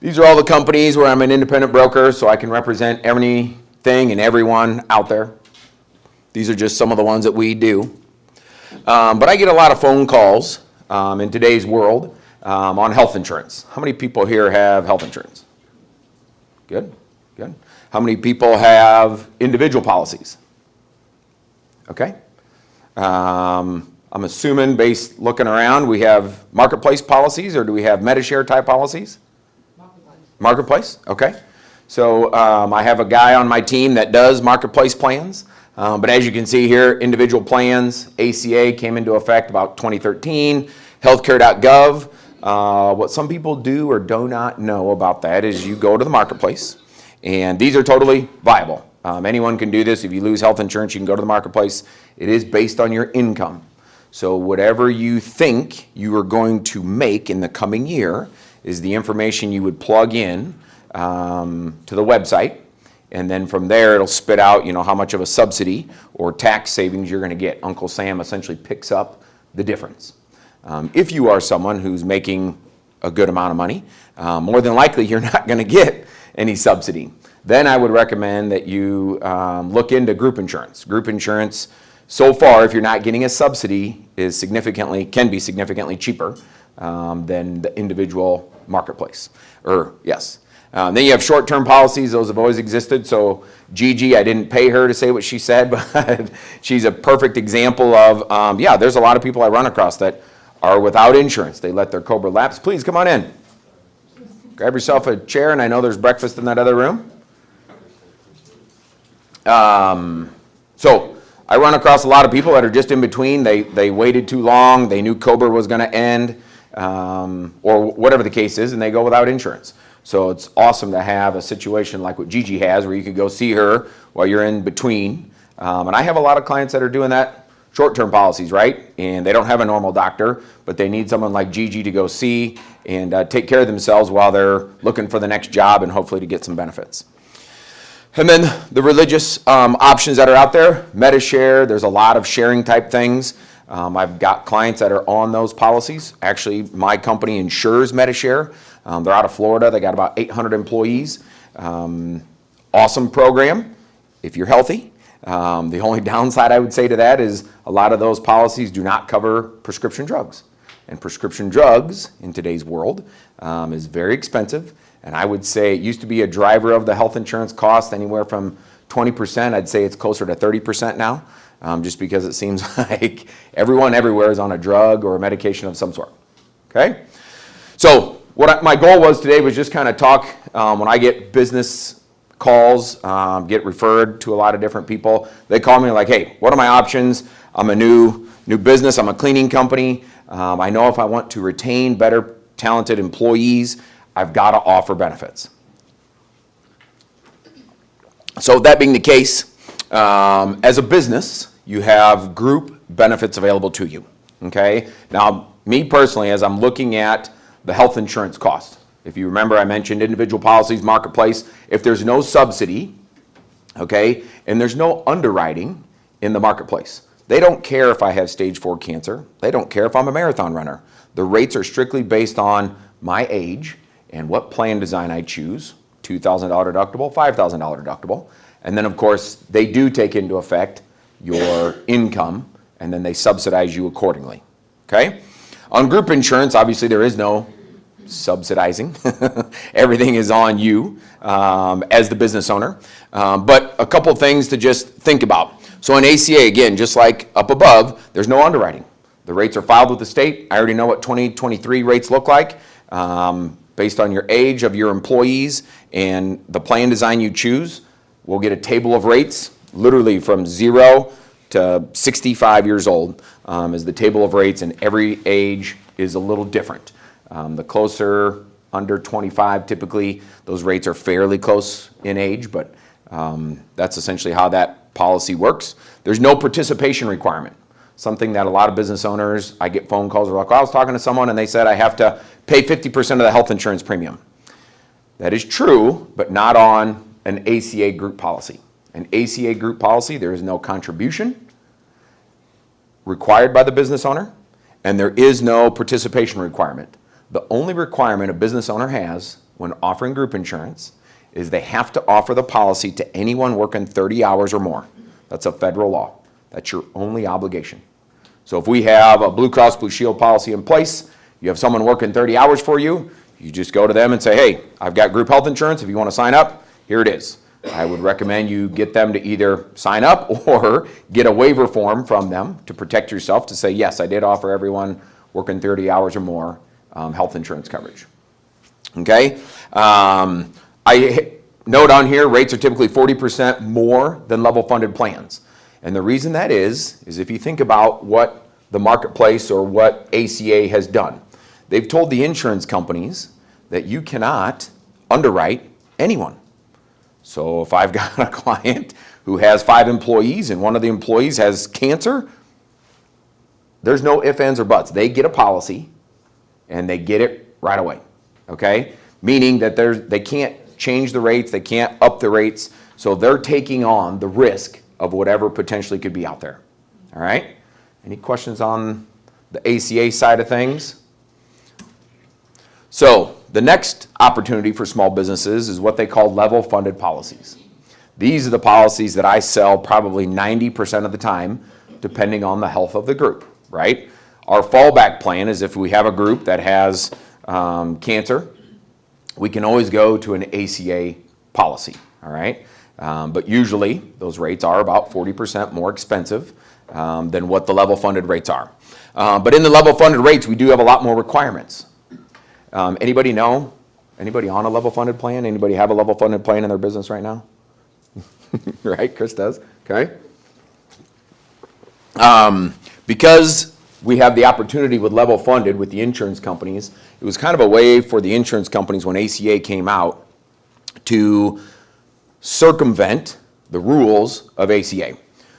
These are all the companies where I'm an independent broker, so I can represent everything and everyone out there. These are just some of the ones that we do. But I get a lot of phone calls in today's world on health insurance. How many people here have health insurance? Good, good. How many people have individual policies? Okay. I'm assuming, based looking around, we have marketplace policies, or do we have Medishare type policies? Marketplace, okay. So I have a guy on my team that does marketplace plans, but as you can see here, individual plans, ACA came into effect about 2013, healthcare.gov. What some people do or do not know about that is you go to the marketplace, and these are totally viable. Anyone can do this. If you lose health insurance, you can go to the marketplace. It is based on your income. So whatever you think you are going to make in the coming year is the information you would plug in to the website, and then from there it'll spit out, how much of a subsidy or tax savings you're going to get. Uncle Sam essentially picks up the difference. If you are someone who's making a good amount of money, more than likely you're not going to get any subsidy. Then I would recommend that you look into group insurance. Group insurance, so far, if you're not getting a subsidy, can be significantly cheaper than the individual marketplace. Then you have short-term policies. Those have always existed. So Gigi, I didn't pay her to say what she said, but she's a perfect example of, there's a lot of people I run across that are without insurance. They let their COBRA lapse. Please come on in. Grab yourself a chair, and I know there's breakfast in that other room. So I run across a lot of people that are just in between. They waited too long. They knew COBRA was going to end, or whatever the case is, and they go without insurance. So it's awesome to have a situation like what Gigi has, where you could go see her while you're in between. And I have a lot of clients that are doing that, short-term policies, right? And they don't have a normal doctor, but they need someone like Gigi to go see and take care of themselves while they're looking for the next job and hopefully to get some benefits. And then the religious options that are out there, Medishare, there's a lot of sharing type things. I've got clients that are on those policies. Actually, my company insures Medishare. They're out of Florida. They got about 800 employees. Awesome program if you're healthy. The only downside I would say to that is a lot of those policies do not cover prescription drugs. And prescription drugs in today's world is very expensive. And I would say it used to be a driver of the health insurance cost anywhere from 20%. I'd say it's closer to 30% now, just because it seems like everyone everywhere is on a drug or a medication of some sort. Okay? So my goal was today was just kind of talk when I get business calls, get referred to a lot of different people. They call me like, hey, what are my options? I'm a new business. I'm a cleaning company. I know if I want to retain better talented employees, I've got to offer benefits. So that being the case, as a business, you have group benefits available to you. Okay? Now, me personally, as I'm looking at the health insurance cost, if you remember, I mentioned individual policies, marketplace. If there's no subsidy, okay, and there's no underwriting in the marketplace, they don't care if I have stage 4 cancer. They don't care if I'm a marathon runner. The rates are strictly based on my age and what plan design I choose, $2,000 deductible, $5,000 deductible. And then, of course, they do take into effect your income, and then they subsidize you accordingly, okay? On group insurance, obviously, there is no subsidizing. Everything is on you as the business owner. But a couple things to just think about. So in ACA, again, just like up above, there's no underwriting. The rates are filed with the state. I already know what 2023 rates look like. Based on your age of your employees and the plan design you choose, we'll get a table of rates, literally from 0 to 65 years old is the table of rates, and every age is a little different. The closer under 25, typically those rates are fairly close in age, but that's essentially how that policy works. There's no participation requirement. Something that a lot of business owners, I get phone calls, like, I was talking to someone and they said I have to pay 50% of the health insurance premium. That is true, but not on an ACA group policy. An ACA group policy, there is no contribution required by the business owner, and there is no participation requirement. The only requirement a business owner has when offering group insurance is they have to offer the policy to anyone working 30 hours or more. That's a federal law. That's your only obligation. So if we have a Blue Cross Blue Shield policy in place, you have someone working 30 hours for you, you just go to them and say, hey, I've got group health insurance. If you want to sign up, here it is. I would recommend you get them to either sign up or get a waiver form from them to protect yourself to say, yes, I did offer everyone working 30 hours or more health insurance coverage. Okay? I note on here, rates are typically 40% more than level funded plans. And the reason that is if you think about what the marketplace or what ACA has done. They've told the insurance companies that you cannot underwrite anyone. So if I've got a client who has 5 employees and one of the employees has cancer, there's no ifs, ands, or buts. They get a policy and they get it right away, okay? Meaning that they can't change the rates, they can't up the rates, so they're taking on the risk of whatever potentially could be out there, all right? Any questions on the ACA side of things? So the next opportunity for small businesses is what they call level funded policies. These are the policies that I sell probably 90% of the time, depending on the health of the group, right? Our fallback plan is if we have a group that has cancer, we can always go to an ACA policy, all right? But usually those rates are about 40% more expensive than what the level funded rates are. But in the level funded rates, we do have a lot more requirements. Anybody know? Anybody on a level funded plan? Anybody have a level funded plan in their business right now? Right, Chris does, okay? Because we have the opportunity with level funded with the insurance companies, it was kind of a way for the insurance companies when ACA came out to circumvent the rules of ACA.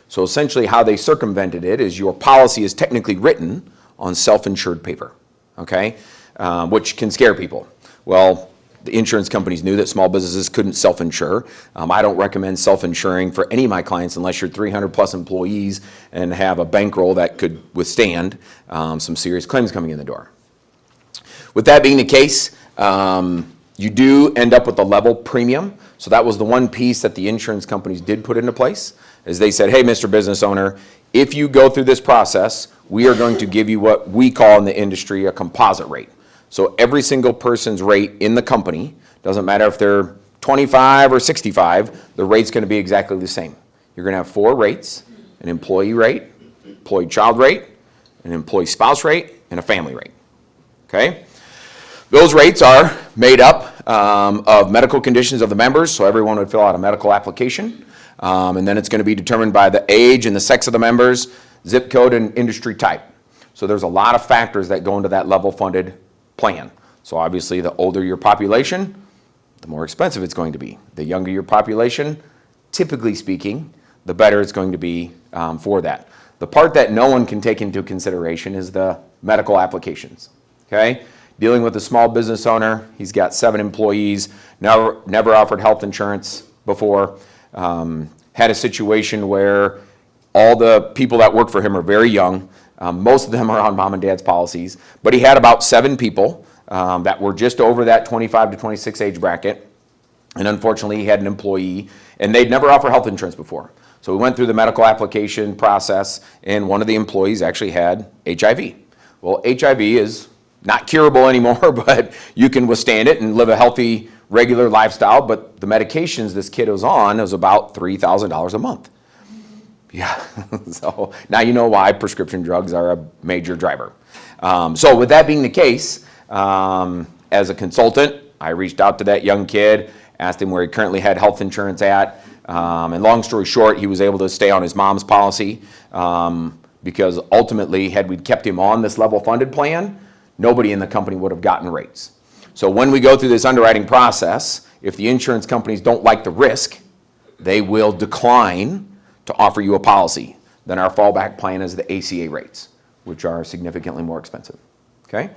So essentially how they circumvented it is your policy is technically written on self-insured paper, okay? Which can scare people. Well, the insurance companies knew that small businesses couldn't self-insure. I don't recommend self-insuring for any of my clients unless you're 300 plus employees and have a bankroll that could withstand some serious claims coming in the door. With that being the case, you do end up with a level premium. So that was the one piece that the insurance companies did put into place, is they said, hey, Mr. Business Owner, if you go through this process, we are going to give you what we call in the industry a composite rate. So every single person's rate in the company, doesn't matter if they're 25 or 65, the rate's going to be exactly the same. You're going to have 4 rates: an employee rate, employee child rate, an employee spouse rate, and a family rate. Okay? Those rates are made up of medical conditions of the members, so everyone would fill out a medical application, and then it's going to be determined by the age and the sex of the members, zip code, and industry type. So there's a lot of factors that go into that level funded plan. So obviously the older your population, the more expensive it's going to be. The younger your population, typically speaking, the better it's going to be for that. The part that no one can take into consideration is the medical applications, okay? Dealing with a small business owner, he's got 7 employees, never offered health insurance before, had a situation where all the people that work for him are very young. Most of them are on mom and dad's policies, but he had about 7 people that were just over that 25 to 26 age bracket. And unfortunately, he had an employee, and they'd never offered health insurance before. So we went through the medical application process, and one of the employees actually had HIV. Well, HIV is not curable anymore, but you can withstand it and live a healthy, regular lifestyle. But the medications this kid was on was about $3,000 a month. Yeah, so now you know why prescription drugs are a major driver. So with that being the case, as a consultant, I reached out to that young kid, asked him where he currently had health insurance at, and long story short, he was able to stay on his mom's policy because ultimately, had we kept him on this level funded plan, nobody in the company would have gotten rates. So when we go through this underwriting process, if the insurance companies don't like the risk, they will decline to offer you a policy. Then our fallback plan is the ACA rates, which are significantly more expensive, okay?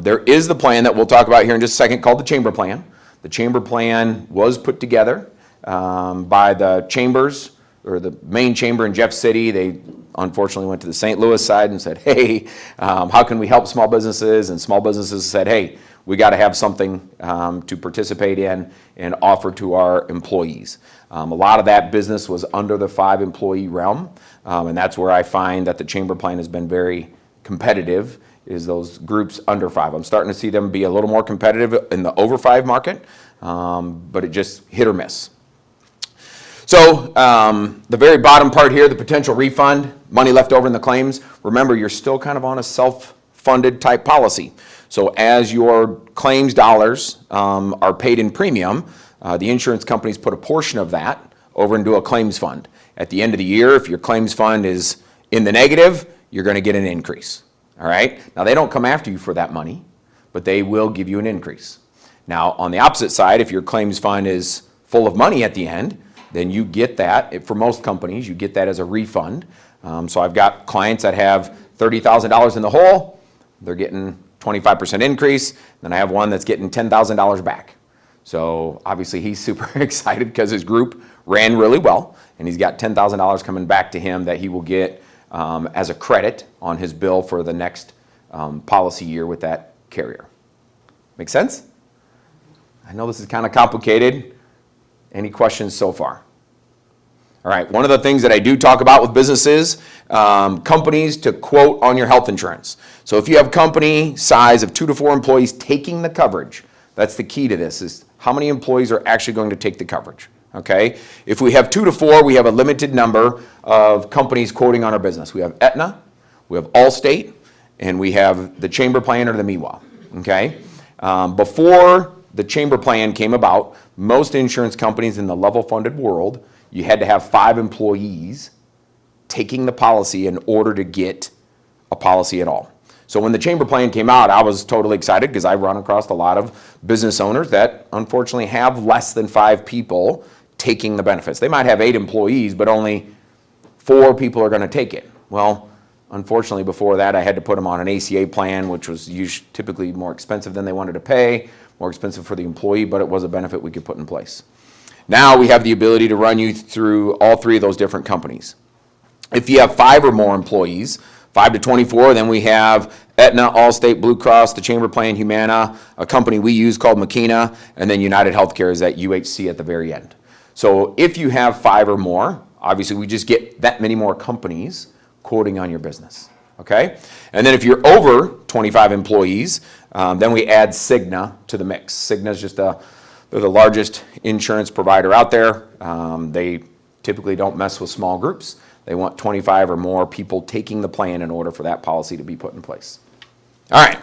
There is the plan that we'll talk about here in just a second called the chamber plan. The chamber plan was put together by the chambers, or the main chamber in Jeff City. They unfortunately went to the St. Louis side and said, hey, how can we help small businesses? And small businesses said, hey, we got to have something to participate in and offer to our employees. A lot of that business was under the 5-employee realm, and that's where I find that the chamber plan has been very competitive, is those groups under 5. I'm starting to see them be a little more competitive in the over 5 market, but it just hit or miss. So the very bottom part here, the potential refund, money left over in the claims. Remember, you're still kind of on a self-funded type policy. So as your claims dollars are paid in premium, the insurance companies put a portion of that over into a claims fund. At the end of the year, if your claims fund is in the negative, you're going to get an increase. All right? Now, they don't come after you for that money, but they will give you an increase. Now, on the opposite side, if your claims fund is full of money at the end, then you get that. For most companies, you get that as a refund. So I've got clients that have $30,000 in the hole. They're getting 25% increase. Then I have one that's getting $10,000 back. So obviously he's super excited because his group ran really well, and he's got $10,000 coming back to him that he will get as a credit on his bill for the next policy year with that carrier. Make sense? I know this is kind of complicated. Any questions so far? All right, one of the things that I do talk about with businesses, companies to quote on your health insurance. So if you have company size of 2 to 4 employees taking the coverage, that's the key to this, is how many employees are actually going to take the coverage, okay? If we have 2 to 4, we have a limited number of companies quoting on our business. We have Aetna, we have Allstate, and we have the chamber plan or the MEWA, okay? Before the chamber plan came about, most insurance companies in the level funded world, you had to have 5 employees taking the policy in order to get a policy at all. So when the chamber plan came out, I was totally excited because I run across a lot of business owners that unfortunately have less than 5 people taking the benefits. They might have 8 employees, but only 4 people are going to take it. Well, unfortunately, before that, I had to put them on an ACA plan, which was typically more expensive than they wanted to pay, more expensive for the employee, but it was a benefit we could put in place. Now we have the ability to run you through all 3 of those different companies. If you have 5 or more employees, 5 to 24, then we have Aetna, Allstate, Blue Cross, the Chamber Plan, Humana, a company we use called Makina, and then United Healthcare is at UHC at the very end. So if you have 5 or more, obviously we just get that many more companies quoting on your business, okay? And then if you're over 25 employees, then we add Cigna to the mix. Cigna is just they're the largest insurance provider out there. They typically don't mess with small groups. They want 25 or more people taking the plan in order for that policy to be put in place. All right.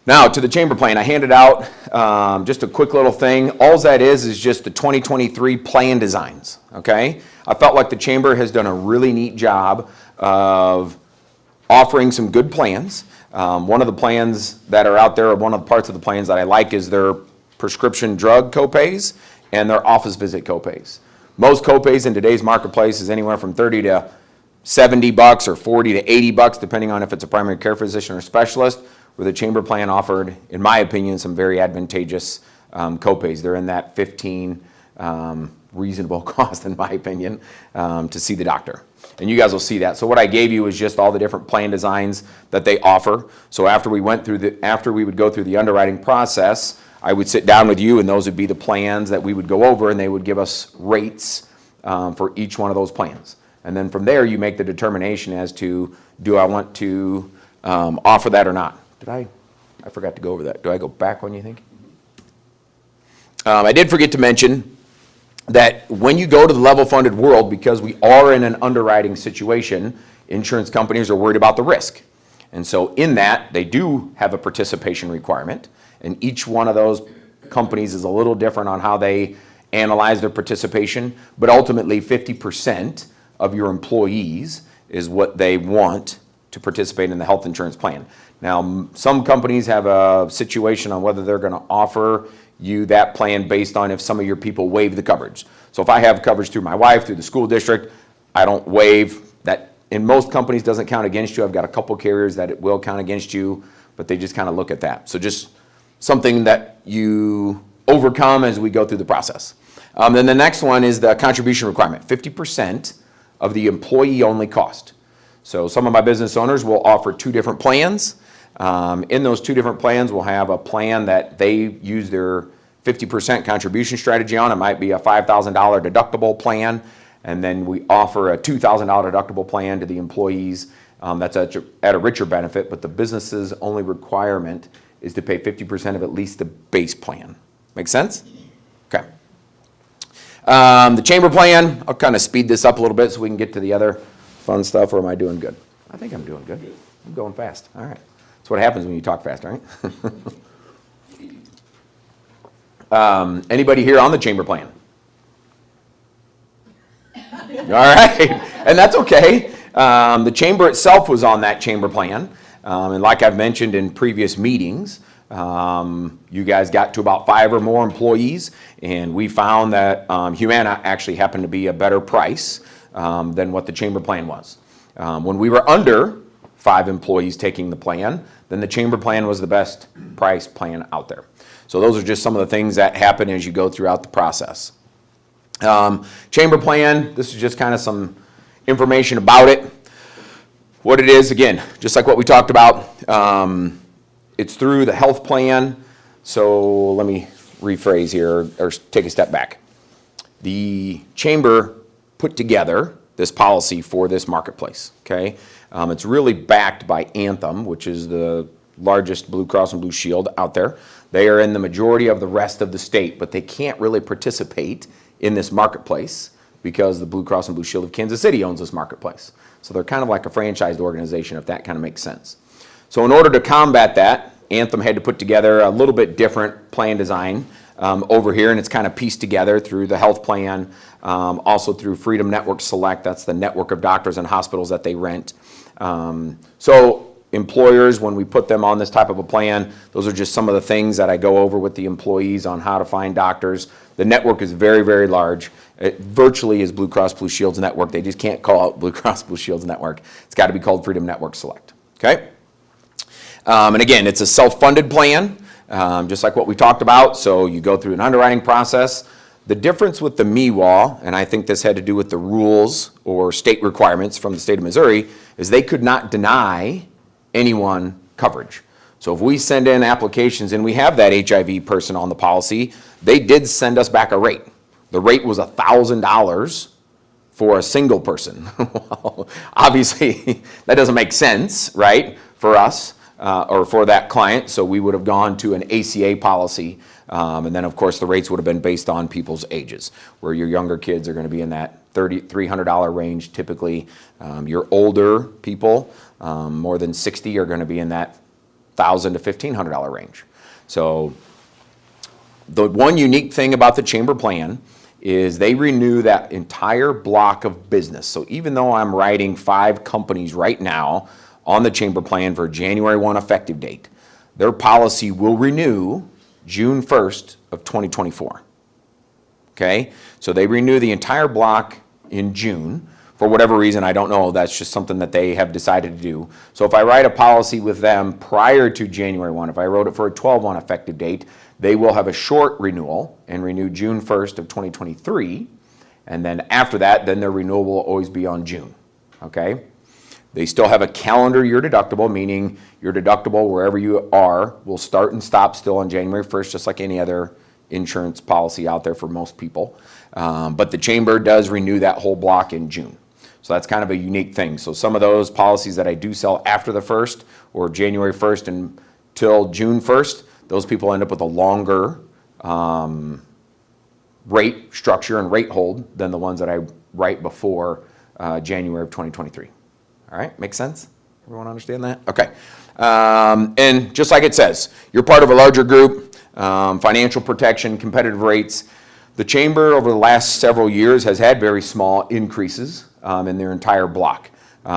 Now to the chamber plan. I handed out just a quick little thing. All that is just the 2023 plan designs, okay? I felt like the chamber has done a really neat job of offering some good plans. One of the plans that are out there, or one of the parts of the plans that I like, is their prescription drug copays and their office visit copays. Most copays in today's marketplace is anywhere from $30 to $70 or $40 to $80, depending on if it's a primary care physician or specialist, where the chamber plan offered, in my opinion, some very advantageous copays. They're in that 15 reasonable cost, in my opinion, to see the doctor. And you guys will see that. So what I gave you is just all the different plan designs that they offer. So after we would go through the underwriting process, I would sit down with you, and those would be the plans that we would go over, and they would give us rates for each one of those plans. And then from there, you make the determination as to, do I want to offer that or not? I forgot to go over that. Do I go back one, you think? I did forget to mention that when you go to the level funded world, because we are in an underwriting situation, insurance companies are worried about the risk. And so in that, they do have a participation requirement, and each one of those companies is a little different on how they analyze their participation, but ultimately 50% of your employees is what they want to participate in the health insurance plan. Now, some companies have a situation on whether they're going to offer you that plan based on if some of your people waive the coverage. So if I have coverage through my wife, through the school district, I don't waive that. In most companies, doesn't count against you. I've got a couple carriers that it will count against you, but they just kind of look at that. So just something that you overcome as we go through the process. Then the next one is the contribution requirement, 50% of the employee-only cost. So some of my business owners will offer 2 different plans. In those two different plans, we'll have a plan that they use their 50% contribution strategy on. It might be a $5,000 deductible plan, and then we offer a $2,000 deductible plan to the employees. That's at a richer benefit, but the business's only requirement is to pay 50% of at least the base plan. Make sense? Okay. The chamber plan, I'll kind of speed this up a little bit so we can get to the other fun stuff, or am I doing good? I think I'm doing good. I'm going fast. All right. That's what happens when you talk fast, right? Anybody here on the chamber plan? All right, and that's okay. The chamber itself was on that chamber plan, and like I've mentioned in previous meetings, you guys got to about 5 or more employees, and we found that Humana actually happened to be a better price than what the chamber plan was. When we were under 5 employees taking the plan, then the chamber plan was the best price plan out there. So those are just some of the things that happen as you go throughout the process. Chamber plan, this is just kind of some information about it. What it is, again, just like what we talked about, it's through the health plan. So let me rephrase here or take a step back. The chamber put together this policy for this marketplace, okay? It's really backed by Anthem, which is the largest Blue Cross and Blue Shield out there. They are in the majority of the rest of the state, but they can't really participate in this marketplace because the Blue Cross and Blue Shield of Kansas City owns this marketplace. So they're kind of like a franchised organization, if that kind of makes sense. So in order to combat that, Anthem had to put together a little bit different plan design over here, and it's kind of pieced together through the health plan, also through Freedom Network Select. That's the network of doctors and hospitals that they rent. So employers, when we put them on this type of a plan, those are just some of the things that I go over with the employees on how to find doctors. The network is very, very large. It virtually is Blue Cross Blue Shield's network. They just can't call it Blue Cross Blue Shield's network. It's got to be called Freedom Network Select, okay? And again, it's a self-funded plan, just like what we talked about. So you go through an underwriting process. The difference with the MEWA, and I think this had to do with the rules or state requirements from the state of Missouri, is they could not deny anyone coverage. So if we send in applications and we have that HIV person on the policy, they did send us back a rate. The rate was $1,000 for a single person. Well, obviously, that doesn't make sense, right, for us or for that client. So we would have gone to an ACA policy. And then, of course, the rates would have been based on people's ages, where your younger kids are going to be in that $300 range typically. Your older people, more than 60, are going to be in that $1,000 to $1,500 range. So the one unique thing about the chamber plan is they renew that entire block of business. So even though I'm writing 5 companies right now on the chamber plan for January 1 effective date, their policy will renew June 1st of 2024. Okay, so they renew the entire block in June. For whatever reason, I don't know, that's just something that they have decided to do. So if I write a policy with them prior to January 1, if I wrote it for a 12/1 effective date, they will have a short renewal and renew June 1st of 2023. And then after that, then their renewal will always be on June, okay? They still have a calendar year deductible, meaning your deductible wherever you are will start and stop still on January 1st, just like any other insurance policy out there for most people. But the chamber does renew that whole block in June. So that's kind of a unique thing. So some of those policies that I do sell after the 1st or January 1st until June 1st, those people end up with a longer rate structure and rate hold than the ones that I write before January of 2023. All right, makes sense? Everyone understand that? Okay. And just like it says, you're part of a larger group, financial protection, competitive rates. The chamber over the last several years has had very small increases in their entire block,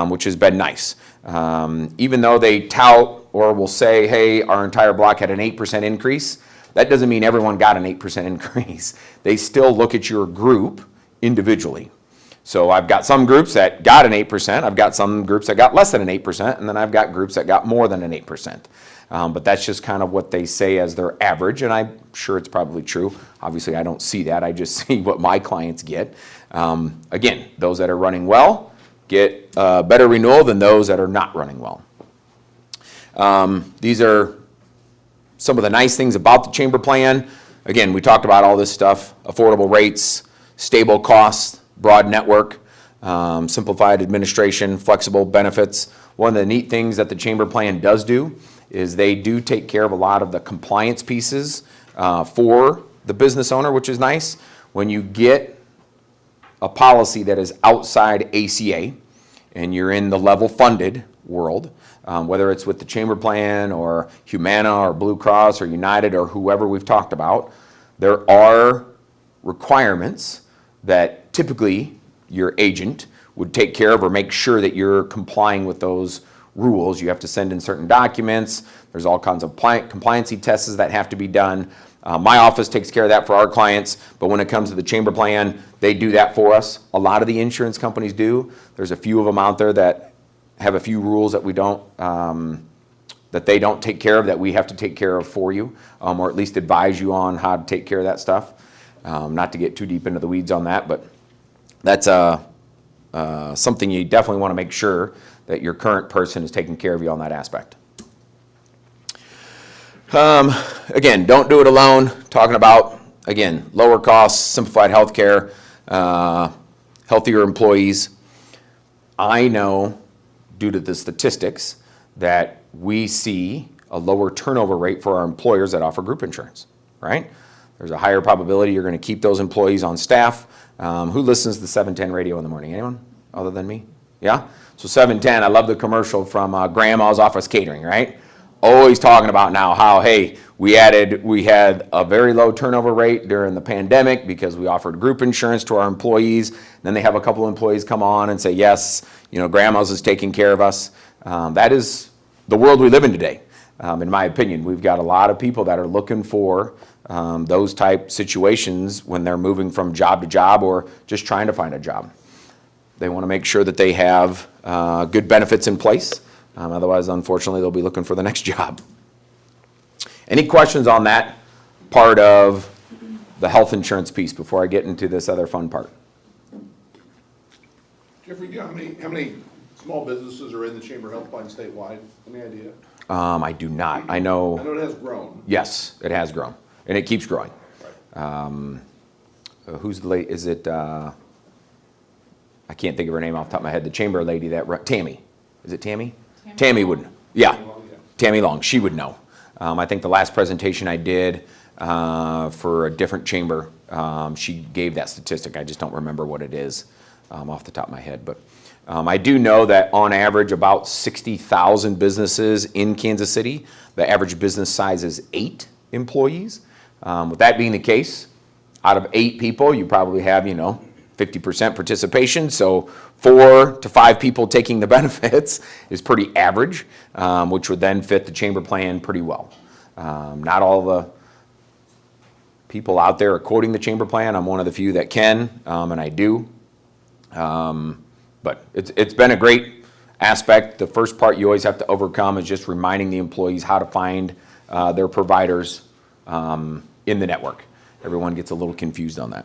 which has been nice. Even though they tout or will say, hey, our entire block had an 8% increase, that doesn't mean everyone got an 8% increase. They still look at your group individually. So I've got some groups that got an 8%, I've got some groups that got less than an 8%, and then I've got groups that got more than an 8%. But that's just kind of what they say as their average, and I'm sure it's probably true. Obviously, I don't see that. I just see what my clients get. Again, those that are running well get better renewal than those that are not running well. These are some of the nice things about the chamber plan. Again, we talked about all this stuff: affordable rates, stable costs, broad network, simplified administration, flexible benefits. One of the neat things that the chamber plan does do is they do take care of a lot of the compliance pieces for the business owner, which is nice. When you get a policy that is outside ACA and you're in the level funded world, whether it's with the chamber plan or Humana or Blue Cross or United or whoever we've talked about, there are requirements that typically your agent would take care of or make sure that you're complying with those rules. You have to send in certain documents. There's all kinds of compliancy tests that have to be done. My office takes care of that for our clients, but when it comes to the chamber plan, they do that for us. A lot of the insurance companies do. There's a few of them out there that have a few rules that we don't, that they don't take care of, that we have to take care of for you, or at least advise you on how to take care of that stuff. Not to get too deep into the weeds on that, but that's something you definitely want to make sure that your current person is taking care of you on that aspect. Again, don't do it alone. Talking about, again, lower costs, simplified healthcare, healthier employees. I know, due to the statistics, that we see a lower turnover rate for our employers that offer group insurance, right? There's a higher probability you're going to keep those employees on staff. Who listens to the 710 radio in the morning? Anyone other than me? Yeah? So 710, I love the commercial from Grandma's Office Catering, right? Always talking about now how, hey, we had a very low turnover rate during the pandemic because we offered group insurance to our employees. Then they have a couple of employees come on and say, yes, Grandma's is taking care of us. That is the world we live in today. In my opinion, we've got a lot of people that are looking for those type situations when they're moving from job to job or just trying to find a job. They want to make sure that they have good benefits in place. Otherwise, unfortunately, they'll be looking for the next job. Any questions on that part of the health insurance piece before I get into this other fun part? Jeffrey, how many small businesses are in the Chamber Health Plan statewide? Any idea? I do not. I know it has grown. Yes, it has grown, and it keeps growing. Right. Who's the lady? Is it? I can't think of her name off the top of my head. The chamber lady that Tammy. Is it Tammy? Tammy would. Yeah. Tammy Long. She would know. I think the last presentation I did for a different chamber, she gave that statistic. I just don't remember what it is off the top of my head. But I do know that on average about 60,000 businesses in Kansas City. The average business size is 8 employees. With that being the case, out of 8 people, you probably have, 50% participation. So 4 to 5 people taking the benefits is pretty average, which would then fit the chamber plan pretty well. Not all the people out there are quoting the chamber plan. I'm one of the few that can, and I do. But it's been a great aspect. The first part you always have to overcome is just reminding the employees how to find their providers in the network. Everyone gets a little confused on that.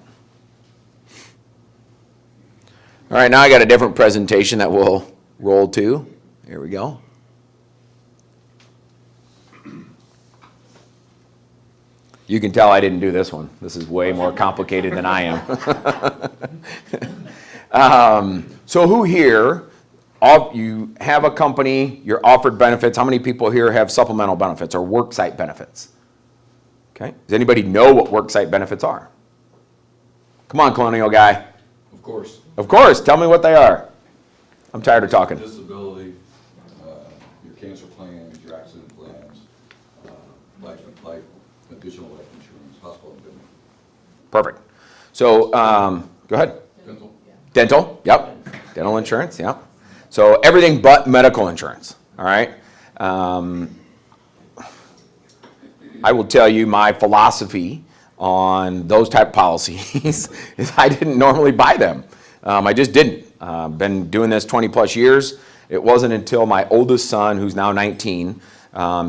All right, now I got a different presentation that we'll roll to. Here we go. You can tell I didn't do this one. This is way more complicated than I am. So who here, you have a company, you're offered benefits. How many people here have supplemental benefits or worksite benefits? Okay. Does anybody know what worksite benefits are? Come on, Colonial guy. Of course. Of course. Tell me what they are. I'm tired of talking. Disability, your cancer plans, your accident plans, life, additional life insurance, hospital indemnity. Perfect. So, go ahead. Dental. Dental, yep. Dental insurance, yep. So everything but medical insurance, all right? I will tell you my philosophy on those type policies is I didn't normally buy them. I just didn't. Been doing this 20 plus years. It wasn't until my oldest son, who's now 19,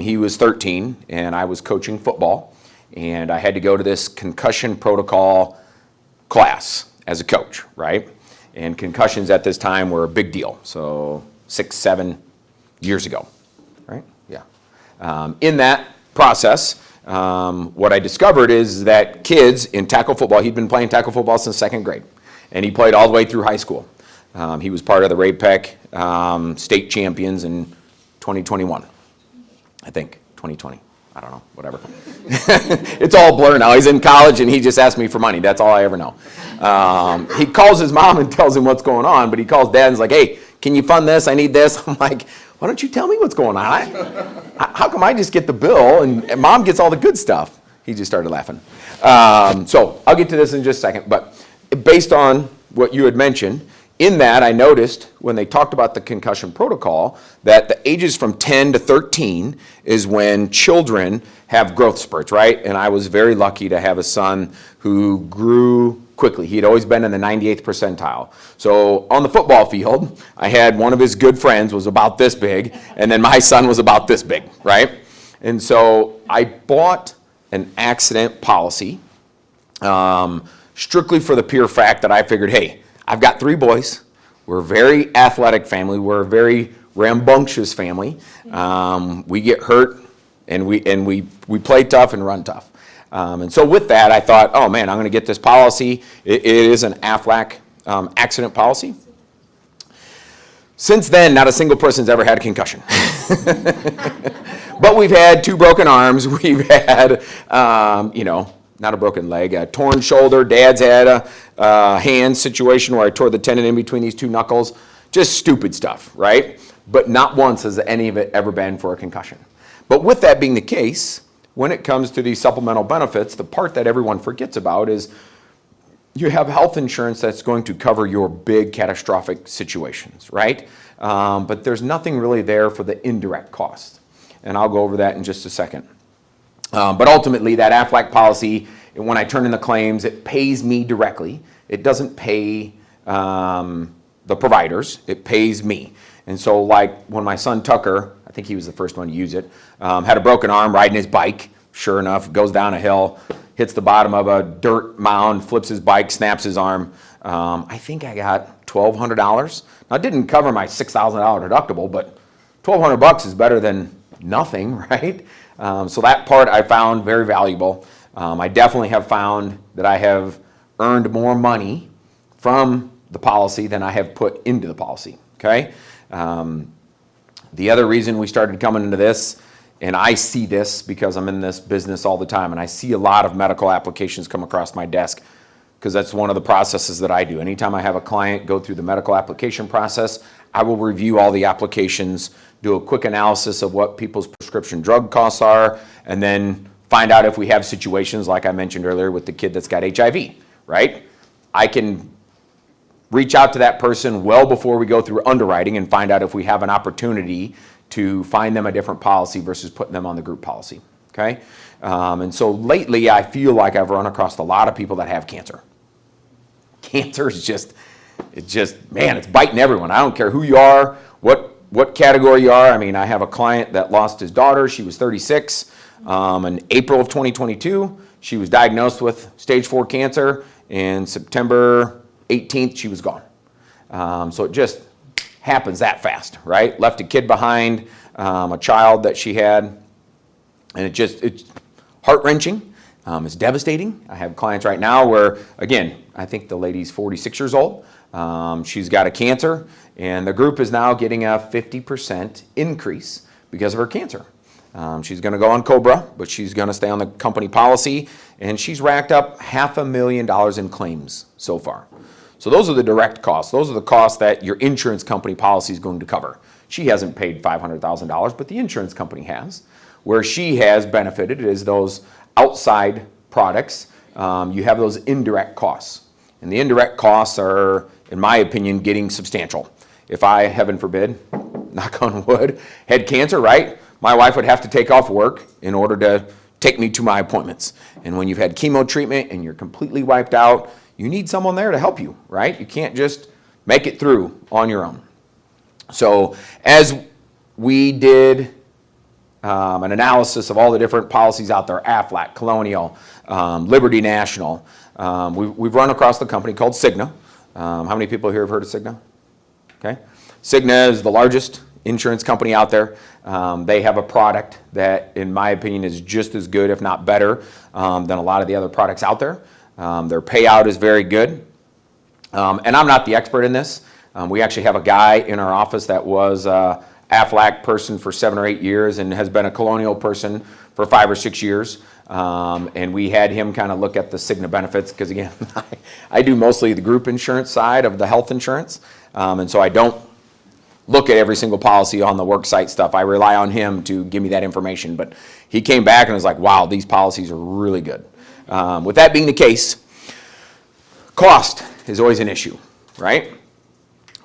he was 13, and I was coaching football, and I had to go to this concussion protocol class as a coach, right? And concussions at this time were a big deal, so 6, 7 years ago, right? Yeah. In that process, what I discovered is that kids in tackle football, he'd been playing tackle football since 2nd grade, and he played all the way through high school. He was part of the RAPEC state champions in 2021, I think, 2020. I don't know, whatever. It's all blur now. He's in college and he just asked me for money. That's all I ever know. He calls his mom and tells him what's going on, but he calls dad and is like, hey, can you fund this? I need this. I'm like, why don't you tell me what's going on? How come I just get the bill and mom gets all the good stuff? He just started laughing. So I'll get to this in just a second, but based on what you had mentioned, in that, I noticed when they talked about the concussion protocol that the ages from 10 to 13 is when children have growth spurts, right? And I was very lucky to have a son who grew quickly. He'd always been in the 98th percentile. So on the football field, I had one of his good friends was about this big, and then my son was about this big, right? And so I bought an accident policy strictly for the pure fact that I figured, hey, I've got 3 boys. We're a very athletic family. We're a very rambunctious family. We get hurt, and we play tough and run tough. And so with that, I thought, oh man, I'm going to get this policy. It is an Aflac accident policy. Since then, not a single person's ever had a concussion. But we've had 2 broken arms. We've had, not a broken leg, a torn shoulder. Dad's had a hand situation where I tore the tendon in between these 2 knuckles. Just stupid stuff, right? But not once has any of it ever been for a concussion. But with that being the case, when it comes to these supplemental benefits, the part that everyone forgets about is you have health insurance that's going to cover your big catastrophic situations, right? But there's nothing really there for the indirect cost. And I'll go over that in just a second. But ultimately, that Aflac policy, when I turn in the claims, it pays me directly. It doesn't pay the providers. It pays me. And so like when my son Tucker, I think he was the first one to use it, had a broken arm riding his bike. Sure enough, goes down a hill, hits the bottom of a dirt mound, flips his bike, snaps his arm. I think I got $1,200. Now, it didn't cover my $6,000 deductible, but $1,200 is better than nothing, right? So that part I found very valuable. I definitely have found that I have earned more money from the policy than I have put into the policy, okay? The other reason we started coming into this, and I see this because I'm in this business all the time, and I see a lot of medical applications come across my desk because that's one of the processes that I do. Anytime I have a client go through the medical application process, I will review all the applications, do a quick analysis of what people's prescription drug costs are, and then find out if we have situations like I mentioned earlier with the kid that's got HIV, right? I can reach out to that person well before we go through underwriting and find out if we have an opportunity to find them a different policy versus putting them on the group policy, okay? And so lately I feel like I've run across a lot of people that have cancer. Cancer is just, man, it's biting everyone. I don't care who you are, what category you are. I mean, I have a client that lost his daughter. She was 36. In April of 2022, she was diagnosed with stage 4 cancer, and September 18th, she was gone. So it just happens that fast, right? Left a kid behind, a child that she had, and it's heart-wrenching. It's devastating. I have clients right now where, again, I think the lady's 46 years old. She's got a cancer, and the group is now getting a 50% increase because of her cancer. She's going to go on COBRA, but she's going to stay on the company policy, and she's racked up $500,000 in claims so far. So those are the direct costs. Those are the costs that your insurance company policy is going to cover. She hasn't paid $500,000, but the insurance company has. Where she has benefited is those outside products. You have those indirect costs. And the indirect costs are, in my opinion, getting substantial. If I, heaven forbid, knock on wood, had cancer, right? My wife would have to take off work in order to take me to my appointments. And when you've had chemo treatment and you're completely wiped out, you need someone there to help you, right? You can't just make it through on your own. So as we did an analysis of all the different policies out there, Aflac, Colonial, Liberty National, we've run across the company called Cigna. How many people here have heard of Cigna? Okay. Cigna is the largest insurance company out there. They have a product that, in my opinion, is just as good, if not better, than a lot of the other products out there. Their payout is very good. And I'm not the expert in this. We actually have a guy in our office that was a Aflac person for 7 or 8 years and has been a Colonial person for 5 or 6 years. And we had him kind of look at the Cigna benefits because, again, I do mostly the group insurance side of the health insurance. And so I don't look at every single policy on the worksite stuff. I rely on him to give me that information. But he came back and was like, wow, these policies are really good. With that being the case, cost is always an issue, right?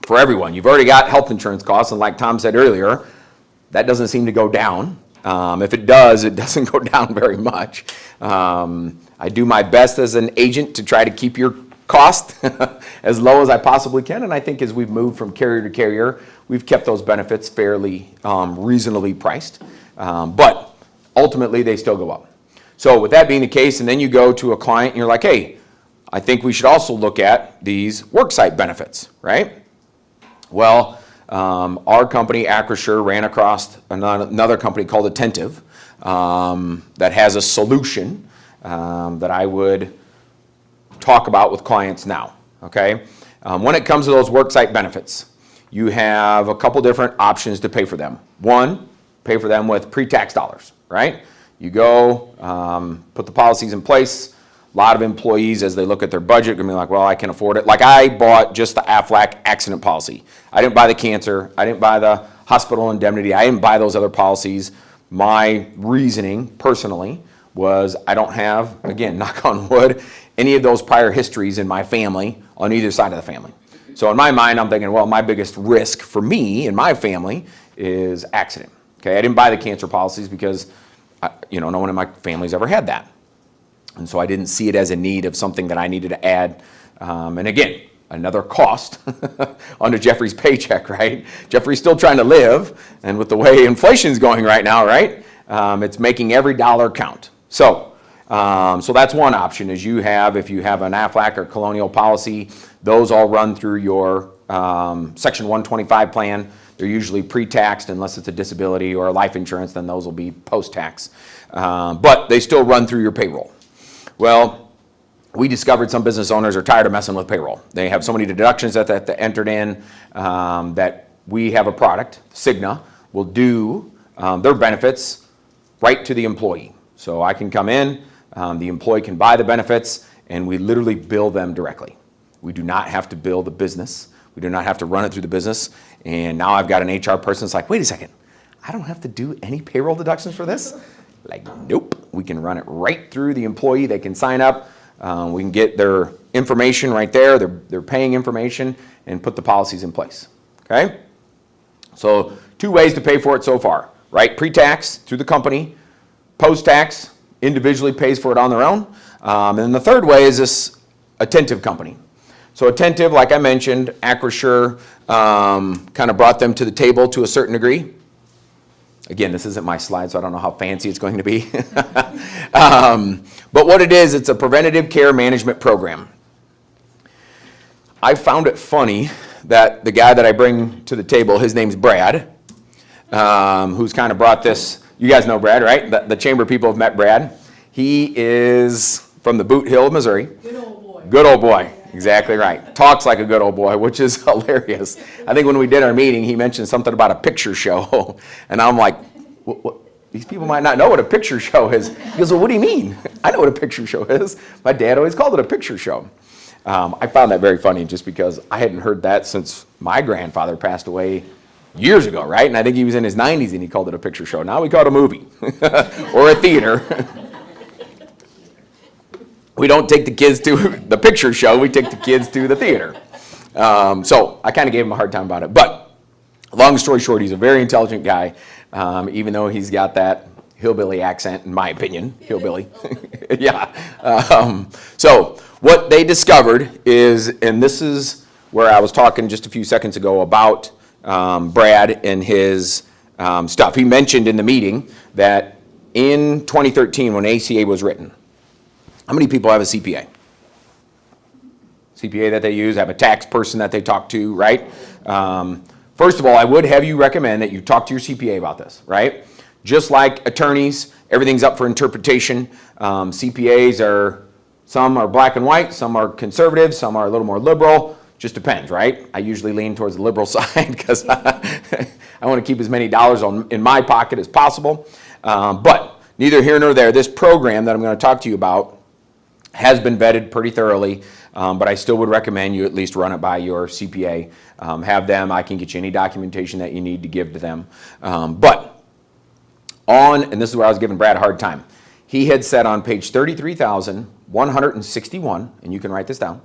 For everyone. You've already got health insurance costs, and like Tom said earlier, that doesn't seem to go down. If it does, it doesn't go down very much. I do my best as an agent to try to keep your cost as low as I possibly can, and I think as we've moved from carrier to carrier, we've kept those benefits fairly reasonably priced. But ultimately, they still go up. So with that being the case, and then you go to a client and you're like, hey, I think we should also look at these worksite benefits, right? Well, our company, Acrisure, ran across another company called Attentive that has a solution that I would talk about with clients now, okay? When it comes to those worksite benefits, you have a couple different options to pay for them. One, pay for them with pre-tax dollars, right? You go, put the policies in place. A lot of employees, as they look at their budget, are going to be like, well, I can afford it. Like I bought just the Aflac accident policy. I didn't buy the cancer. I didn't buy the hospital indemnity. I didn't buy those other policies. My reasoning, personally, was I don't have, again, knock on wood, any of those prior histories in my family on either side of the family. So in my mind, I'm thinking, well, my biggest risk for me and my family is accident. Okay, I didn't buy the cancer policies because, no one in my family's ever had that. And so I didn't see it as a need of something that I needed to add. And again, another cost onto Jeffrey's paycheck, right? Jeffrey's still trying to live, and with the way inflation's going right now, right? It's making every dollar count. So that's one option is if you have an Aflac or Colonial policy, those all run through your Section 125 plan. They're usually pre-taxed unless it's a disability or a life insurance, then those will be post-tax. But they still run through your payroll. Well, we discovered some business owners are tired of messing with payroll. They have so many deductions that they entered in that we have a product, Cigna, will do their benefits right to the employee. So I can come in, the employee can buy the benefits, and we literally bill them directly. We do not have to bill the business. We do not have to run it through the business. And now I've got an HR person that's like, wait a second, I don't have to do any payroll deductions for this? Like, nope, we can run it right through the employee. They can sign up. We can get their information right there, their paying information, and put the policies in place, okay? So 2 ways to pay for it so far, right? Pre-tax through the company, post-tax, individually pays for it on their own. And then the third way is this Attentive company. So Attentive, like I mentioned, Acrisure kind of brought them to the table to a certain degree. Again, this isn't my slide, so I don't know how fancy it's going to be. But what it is, it's a preventative care management program. I found it funny that the guy that I bring to the table, his name's Brad, who's kind of brought this. You guys know Brad, right? The chamber people have met Brad. He is from the Boot Hill, Missouri. Good old boy. Good old boy. Exactly right. Talks like a good old boy, which is hilarious. I think when we did our meeting, he mentioned something about a picture show. And I'm like, what? These people might not know what a picture show is. He goes, well, what do you mean? I know what a picture show is. My dad always called it a picture show. I found that very funny just because I hadn't heard that since my grandfather passed away years ago, right? And I think he was in his 90s and he called it a picture show. Now we call it a movie or a theater. We don't take the kids to the picture show, we take the kids to the theater. So I kind of gave him a hard time about it. But long story short, he's a very intelligent guy, even though he's got that hillbilly accent, in my opinion, hillbilly. Yeah. So what they discovered is, and this is where I was talking just a few seconds ago about Brad and his stuff. He mentioned in the meeting that in 2013 when ACA was written, how many people have a CPA? CPA that they use, have a tax person that they talk to, right? For first of all, I would have you recommend that you talk to your CPA about this, right? Just like attorneys, everything's up for interpretation. CPAs are, some are black and white, some are conservative, some are a little more liberal. Just depends, right? I usually lean towards the liberal side because I want to keep as many dollars in my pocket as possible. But neither here nor there, this program that I'm going to talk to you about has been vetted pretty thoroughly, but I still would recommend you at least run it by your CPA. Have them, I can get you any documentation that you need to give to them. And this is where I was giving Brad a hard time. He had said on page 33,161, and you can write this down,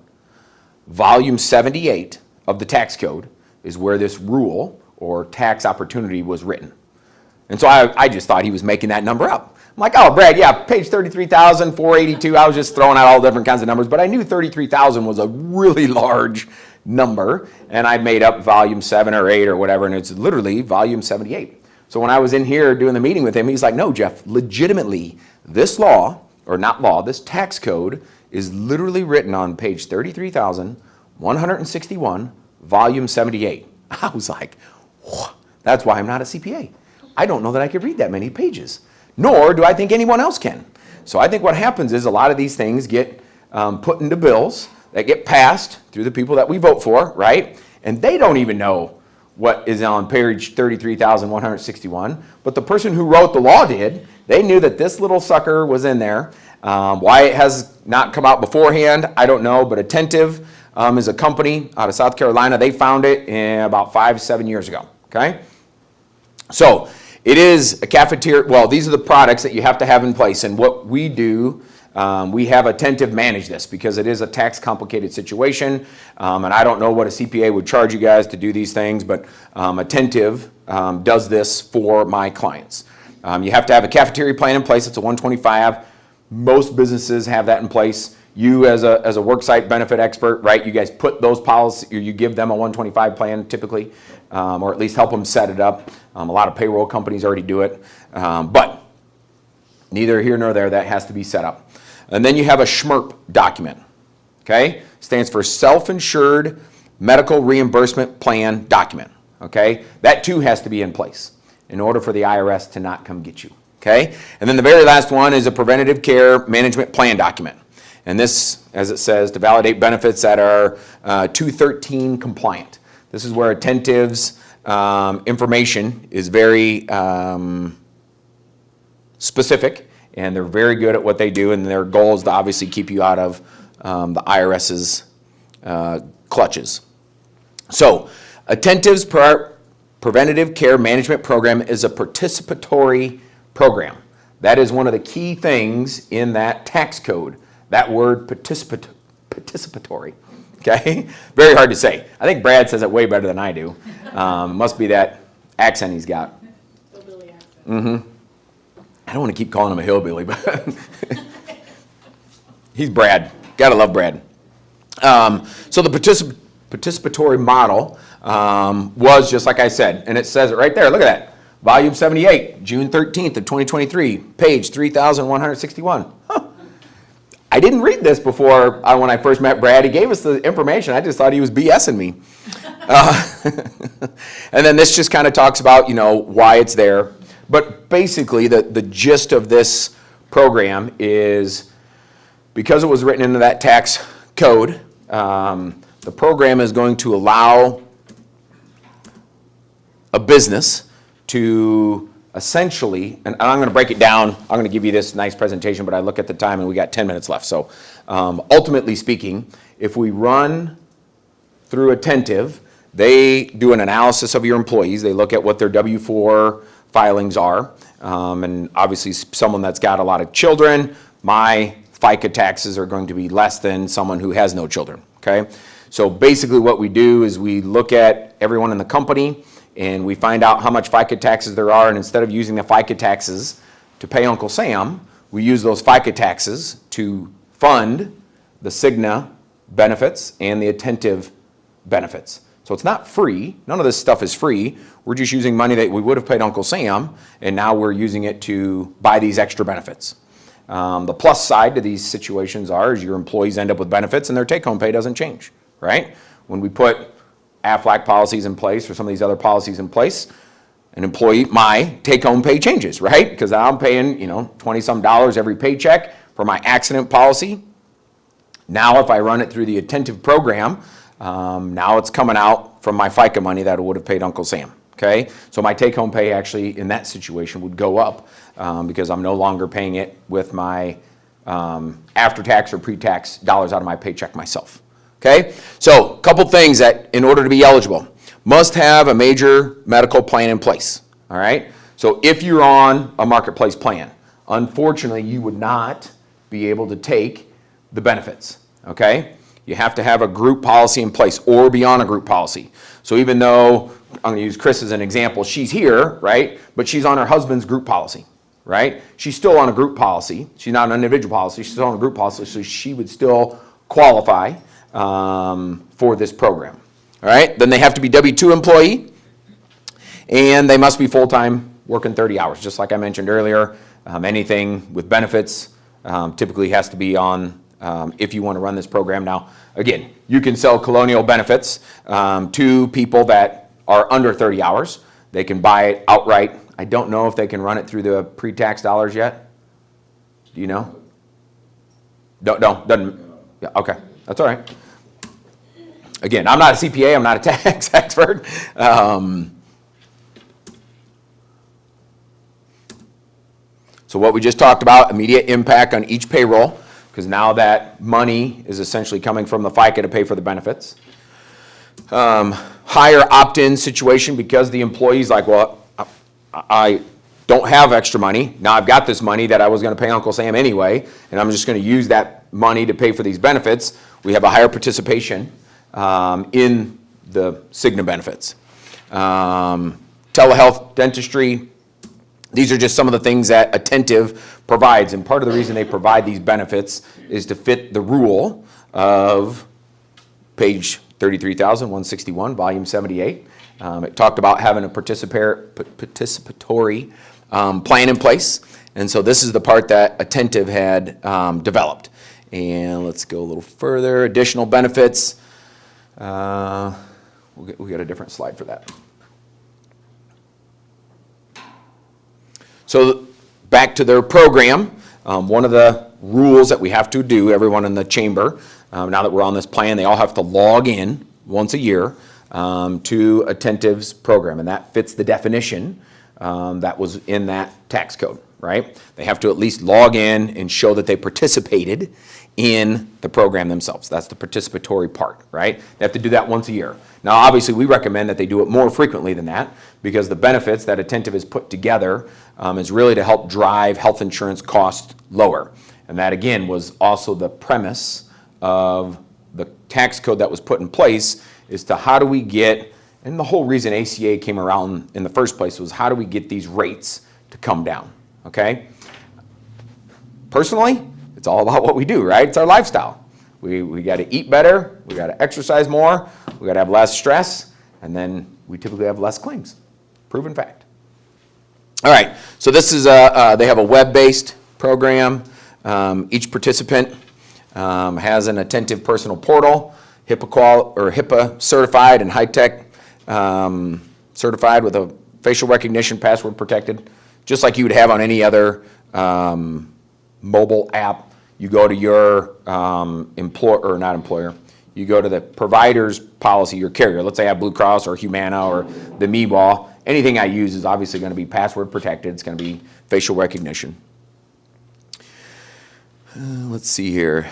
volume 78 of the tax code is where this rule or tax opportunity was written. And so I just thought he was making that number up. I'm like, oh, Brad, yeah, page 33,482. I was just throwing out all different kinds of numbers, but I knew 33,000 was a really large number, and I made up volume 7 or 8 or whatever, and it's literally volume 78. So when I was in here doing the meeting with him, he's like, no, Jeff, legitimately, this law, or not law, this tax code is literally written on page 33,161, volume 78. I was like, whoa, that's why I'm not a CPA. I don't know that I could read that many pages, nor do I think anyone else can. So I think what happens is a lot of these things get put into bills that get passed through the people that we vote for, right? And they don't even know what is on page 33,161, but the person who wrote the law did. They knew that this little sucker was in there. Why it has not come out beforehand, I don't know, but Attentive is a company out of South Carolina. They found it in about 5-7 years ago, okay? So it is a cafeteria, well, these are the products that you have to have in place, and what we do, we have Attentive manage this because it is a tax complicated situation, and I don't know what a CPA would charge you guys to do these things, but Attentive does this for my clients. You have to have a cafeteria plan in place. It's a 125. Most businesses have that in place. You as a worksite benefit expert, right? You guys put those policies, or you give them a 125 plan typically, or at least help them set it up. A lot of payroll companies already do it, but neither here nor there, that has to be set up. And then you have a SMRP document, okay? Stands for Self-Insured Medical Reimbursement Plan Document, okay? That too has to be in place in order for the IRS to not come get you, okay? And then the very last one is a Preventative Care Management Plan Document. And this, as it says, to validate benefits that are 213 compliant. This is where Attentive's information is very specific, and they're very good at what they do, and their goal is to obviously keep you out of the IRS's clutches. So, Attentive's Preventative Care Management Program is a participatory program. That is one of the key things in that tax code, that word participatory, okay? Very hard to say. I think Brad says it way better than I do. Must be that accent he's got. Hillbilly accent. Mm-hmm. I don't want to keep calling him a hillbilly, but he's Brad. Gotta love Brad. So the participatory model was just like I said, and it says it right there. Look at that. Volume 78, June 13th of 2023, page 3,161. Huh. I didn't read this before when I first met Brad. He gave us the information. I just thought he was BSing me. And then this just kind of talks about, why it's there. But basically, the gist of this program is because it was written into that tax code, the program is going to allow a business to essentially, and I'm going to break it down. I'm going to give you this nice presentation, but I look at the time and we got 10 minutes left. So ultimately speaking, if we run through Attentive, they do an analysis of your employees. They look at what their W-4 filings are. And obviously someone that's got a lot of children, my FICA taxes are going to be less than someone who has no children, okay? So basically what we do is we look at everyone in the company and we find out how much FICA taxes there are, and instead of using the FICA taxes to pay Uncle Sam, we use those FICA taxes to fund the Cigna benefits and the Attentive benefits. So it's not free. None of this stuff is free. We're just using money that we would have paid Uncle Sam, and now we're using it to buy these extra benefits. The plus side to these situations is your employees end up with benefits and their take-home pay doesn't change, right? When we put Aflac policies in place or some of these other policies in place, an employee, my take-home pay changes, right? Because I'm paying, 20-some dollars every paycheck for my accident policy. Now, if I run it through the Attentive program, now it's coming out from my FICA money that I would have paid Uncle Sam, okay? So my take-home pay actually, in that situation, would go up because I'm no longer paying it with my after-tax or pre-tax dollars out of my paycheck myself, okay? So a couple things that, in order to be eligible, must have a major medical plan in place, all right? So if you're on a marketplace plan, unfortunately, you would not be able to take the benefits, okay? You have to have a group policy in place or be on a group policy. So even though, I'm gonna use Chris as an example, she's here, right? But she's on her husband's group policy, right? She's still on a group policy. She's not an individual policy, she's still on a group policy, so she would still qualify for this program. All right, then they have to be W-2 employee, and they must be full-time, working 30 hours, just like I mentioned earlier. Anything with benefits typically has to be on if you want to run this program. Now, again, you can sell Colonial benefits to people that are under 30 hours. They can buy it outright. I don't know if they can run it through the pre-tax dollars yet. Do you know? Doesn't. Yeah, okay, that's all right. Again, I'm not a CPA, I'm not a tax expert. So what we just talked about, immediate impact on each payroll, because now that money is essentially coming from the FICA to pay for the benefits. Higher opt-in situation because the employee's like, well, I don't have extra money. Now I've got this money that I was going to pay Uncle Sam anyway, and I'm just going to use that money to pay for these benefits. We have a higher participation in the Cigna benefits. Telehealth, dentistry, these are just some of the things that Attentive provides, and part of the reason they provide these benefits is to fit the rule of page 33,161, volume 78. It talked about having a participatory plan in place, and so this is the part that Attentive had developed. And let's go a little further, additional benefits. We got a different slide for that. So back to their program, one of the rules that we have to do, everyone in the chamber, now that we're on this plan, they all have to log in once a year to Attentive's program, and that fits the definition that was in that tax code, right? They have to at least log in and show that they participated in the program themselves. That's the participatory part, right? They have to do that once a year. Now, obviously, we recommend that they do it more frequently than that because the benefits that Attentive has put together is really to help drive health insurance costs lower. And that, again, was also the premise of the tax code that was put in place is to how do we get, and the whole reason ACA came around in the first place was how do we get these rates to come down, okay? Personally, it's all about what we do, right? It's our lifestyle. We got to eat better, we got to exercise more, we got to have less stress, and then we typically have less claims. Proven fact. All right, so this is they have a web-based program. Each participant has an Attentive personal portal, HIPAA certified and high-tech certified with a facial recognition, password protected, just like you would have on any other mobile app. You go to your you go to the provider's policy, your carrier. Let's say I have Blue Cross or Humana or the MEWA. Anything I use is obviously going to be password protected. It's going to be facial recognition. Let's see here.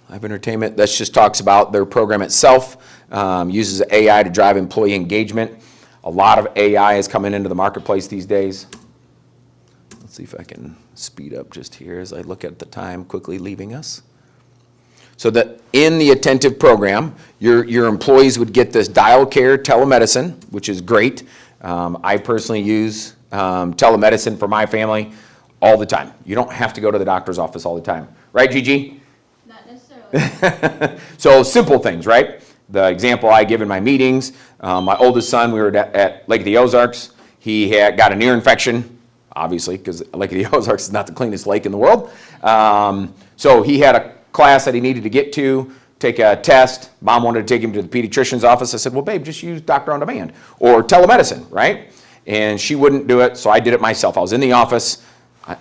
Live entertainment, this just talks about their program itself. Uses AI to drive employee engagement. A lot of AI is coming into the marketplace these days. Let's see if I can speed up just here as I look at the time quickly leaving us. So that in the Attentive program, your employees would get this dial care telemedicine, which is great. I personally use telemedicine for my family all the time. You don't have to go to the doctor's office all the time. Right, Gigi? Not necessarily. So simple things, right? The example I give in my meetings, my oldest son, we were at Lake of the Ozarks. He had got an ear infection, obviously, because Lake of the Ozarks is not the cleanest lake in the world. So he had a class that he needed to get to take a test. Mom wanted to take him to the pediatrician's office. I said, well, babe, just use Doctor on Demand or telemedicine, right? And she wouldn't do it, so I did it myself. I was in the office,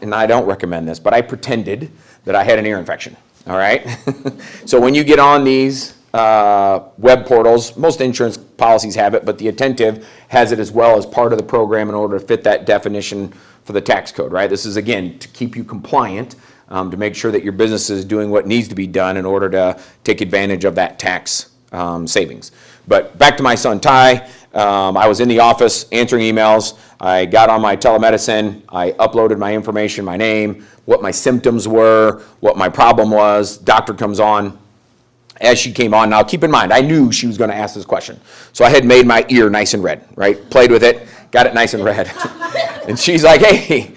and I don't recommend this, but I pretended that I had an ear infection, all right? So when you get on these web portals, most insurance policies have it, but the Attentive has it as well as part of the program in order to fit that definition for the tax code, right? This is, again, to keep you compliant, to make sure that your business is doing what needs to be done in order to take advantage of that tax savings. But back to my son Ty, I was in the office answering emails. I got on my telemedicine. I uploaded my information, my name, what my symptoms were, what my problem was. Doctor comes on. As she came on, now keep in mind, I knew she was going to ask this question. So I had made my ear nice and red, right? Played with it, got it nice and red. And she's like, hey,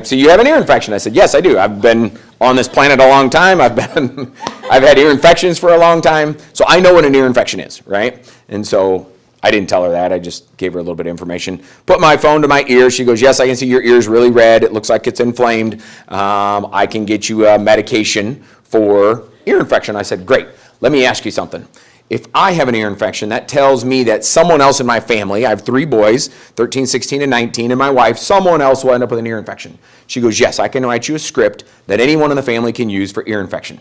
so you have an ear infection? I said, yes, I do. I've been on this planet a long time. I've had ear infections for a long time. So I know what an ear infection is, right? And so I didn't tell her that. I just gave her a little bit of information. Put my phone to my ear. She goes, yes, I can see your ear's really red. It looks like it's inflamed. I can get you a medication for ear infection. I said, great. Let me ask you something. If I have an ear infection, that tells me that someone else in my family, I have 3 boys, 13, 16, and 19, and my wife, someone else will end up with an ear infection. She goes, yes, I can write you a script that anyone in the family can use for ear infection.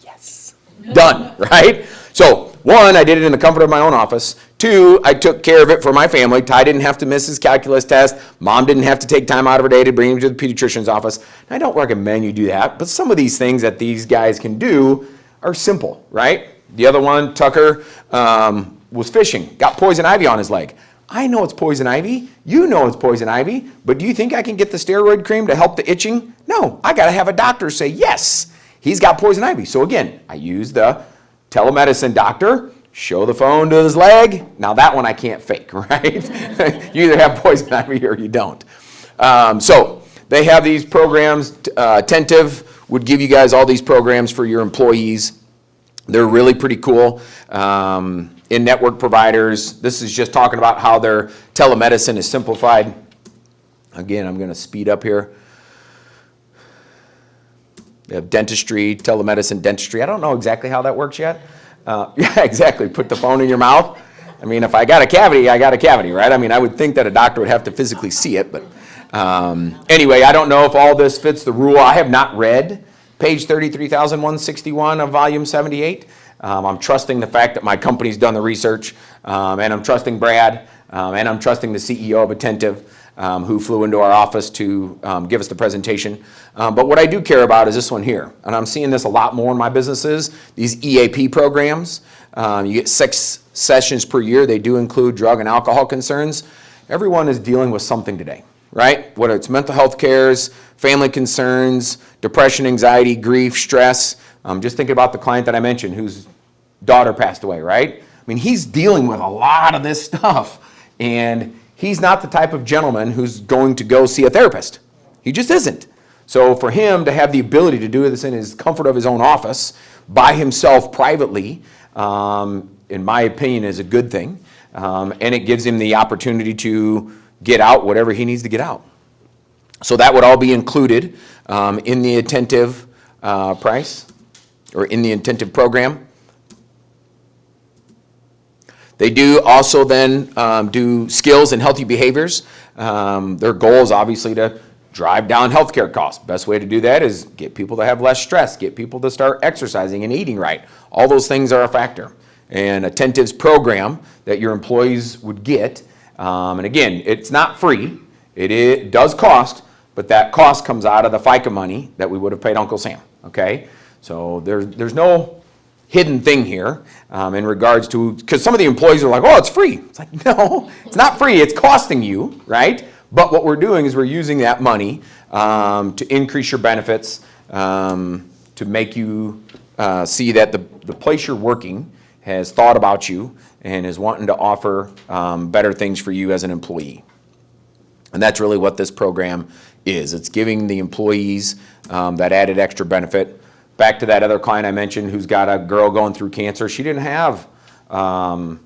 Yes. Done, right? So, 1, I did it in the comfort of my own office. 2, I took care of it for my family. Ty didn't have to miss his calculus test. Mom didn't have to take time out of her day to bring him to the pediatrician's office. And I don't recommend you do that, but some of these things that these guys can do are simple, right? The other one, Tucker, was fishing, got poison ivy on his leg. I know it's poison ivy, you know it's poison ivy, but do you think I can get the steroid cream to help the itching? No, I gotta have a doctor say, yes, he's got poison ivy. So again, I use the telemedicine doctor, show the phone to his leg. Now that one I can't fake, right? You either have poison ivy or you don't. So they have these programs. Attentive would give you guys all these programs for your employees. They're really pretty cool. In-network providers, this is just talking about how their telemedicine is simplified. Again, I'm going to speed up here. They have dentistry, telemedicine, dentistry. I don't know exactly how that works yet. Yeah, exactly. Put the phone in your mouth. I mean, if I got a cavity, I got a cavity, right? I mean, I would think that a doctor would have to physically see it, but anyway, I don't know if all this fits the rule. I have not read page 33,161 of volume 78. I'm trusting the fact that my company's done the research, and I'm trusting Brad, and I'm trusting the CEO of Attentive, who flew into our office to give us the presentation. But what I do care about is this one here, and I'm seeing this a lot more in my businesses, these EAP programs. You get 6 sessions per year. They do include drug and alcohol concerns. Everyone is dealing with something today, right? Whether it's mental health cares, family concerns, depression, anxiety, grief, stress. Just thinking about the client that I mentioned whose daughter passed away, right? I mean, he's dealing with a lot of this stuff, and he's not the type of gentleman who's going to go see a therapist. He just isn't. So for him to have the ability to do this in his comfort of his own office, by himself privately, in my opinion, is a good thing. And it gives him the opportunity to get out whatever he needs to get out. So that would all be included in the Attentive price, or in the Attentive program. They do also then do skills and healthy behaviors. Their goal is obviously to drive down healthcare costs. Best way to do that is get people to have less stress, get people to start exercising and eating right. All those things are a factor. And Attentive's program that your employees would get, and again, it's not free. It does cost, but that cost comes out of the FICA money that we would have paid Uncle Sam, okay? So there's no hidden thing here in regards to, because some of the employees are like, oh, it's free. It's like, no, it's not free. It's costing you, right? But what we're doing is we're using that money to increase your benefits, to make you see that the place you're working has thought about you and is wanting to offer better things for you as an employee. And that's really what this program is. It's giving the employees that added extra benefit. Back to that other client I mentioned who's got a girl going through cancer. She didn't have an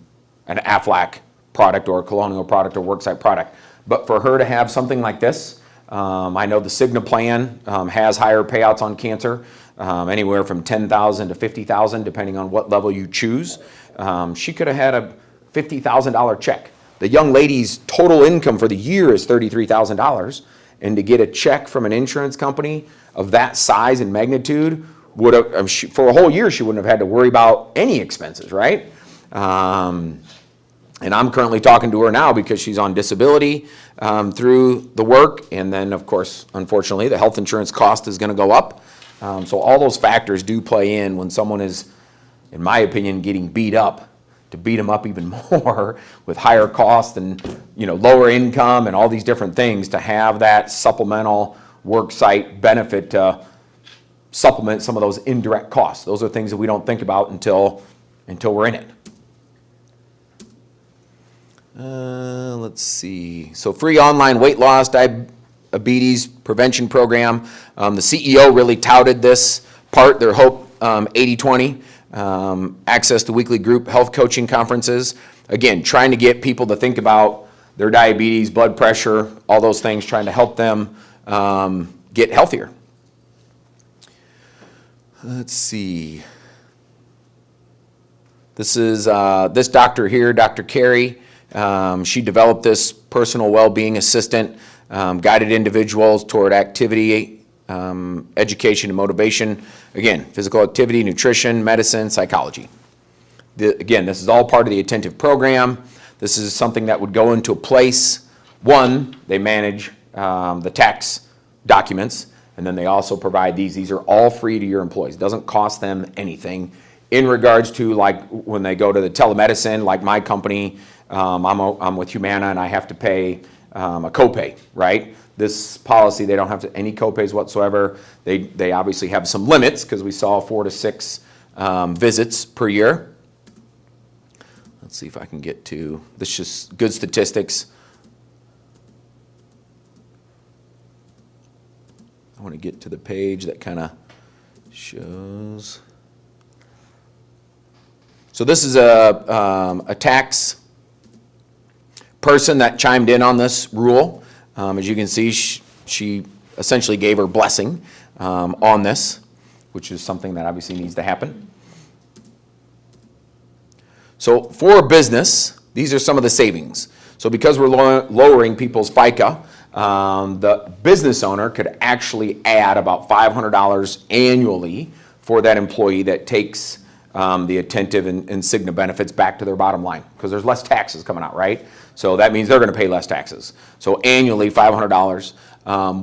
Aflac product or a Colonial product or Worksite product. But for her to have something like this, I know the Cigna plan has higher payouts on cancer. anywhere from $10,000 to $50,000, depending on what level you choose. She could have had a $50,000 check. The young lady's total income for the year is $33,000, and to get a check from an insurance company of that size and magnitude would have, for a whole year, she wouldn't have had to worry about any expenses, right? And I'm currently talking to her now because she's on disability through the work, and then, of course, unfortunately, the health insurance cost is going to go up. So all those factors do play in when someone is, in my opinion, getting beat up, to beat them up even more with higher costs and, you know, lower income and all these different things, to have that supplemental work site benefit to supplement some of those indirect costs. Those are things that we don't think about until we're in it. Let's see. So free online weight loss, diabetes prevention program. The CEO really touted this part, their Hope 80/20, access to weekly group health coaching conferences. Again, trying to get people to think about their diabetes, blood pressure, all those things, trying to help them get healthier. Let's see. This is this doctor here, Dr. Carey. She developed this personal well-being assistant, guided individuals toward activity, education, and motivation. Again, physical activity, nutrition, medicine, psychology. Again, this is all part of the Attentive program. This is something that would go into a place. One, they manage the tax documents, and then they also provide these. These are all free to your employees. It doesn't cost them anything. In regards to, like, when they go to the telemedicine, like my company, I'm with Humana, and I have to pay a copay, right? This policy, they don't have any copays whatsoever. They obviously have some limits because we saw 4 to 6 visits per year. Let's see if I can get to this. Just good statistics. I want to get to the page that kind of shows. So this is a tax person that chimed in on this rule. As you can see, she essentially gave her blessing on this, which is something that obviously needs to happen. So for a business, these are some of the savings. So because we're lowering people's FICA, the business owner could actually add about $500 annually for that employee that takes the Attentive and Cigna benefits back to their bottom line, because there's less taxes coming out, right? So that means they're going to pay less taxes. So annually, $500.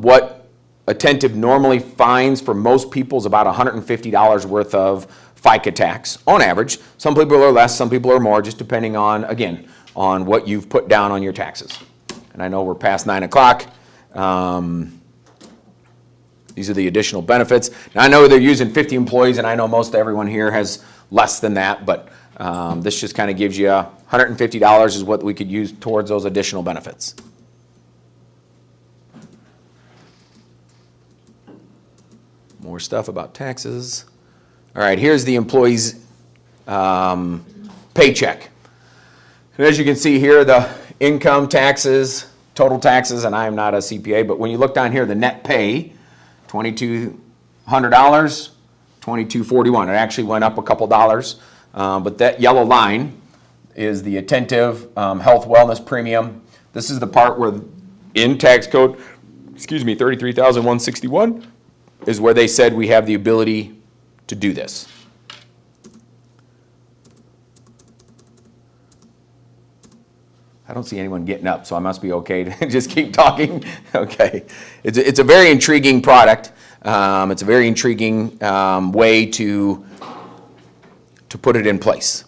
What Attentive normally finds for most people is about $150 worth of FICA tax on average. Some people are less, some people are more, just depending on, again, on what you've put down on your taxes. And I know we're past 9 o'clock. These are the additional benefits. Now, I know they're using 50 employees, and I know most everyone here has less than that, but this just kind of gives you $150 is what we could use towards those additional benefits. More stuff about taxes. All right, here's the employee's paycheck. And as you can see here, the income taxes, total taxes, and I am not a CPA, but when you look down here, the net pay, $2,200, $2,241. It actually went up a couple dollars, but that yellow line is the Attentive health wellness premium. This is the part where in tax code, 33,161 is where they said we have the ability to do this. I don't see anyone getting up, so I must be okay to just keep talking. Okay. It's a very intriguing product. It's a very intriguing way to put it in place.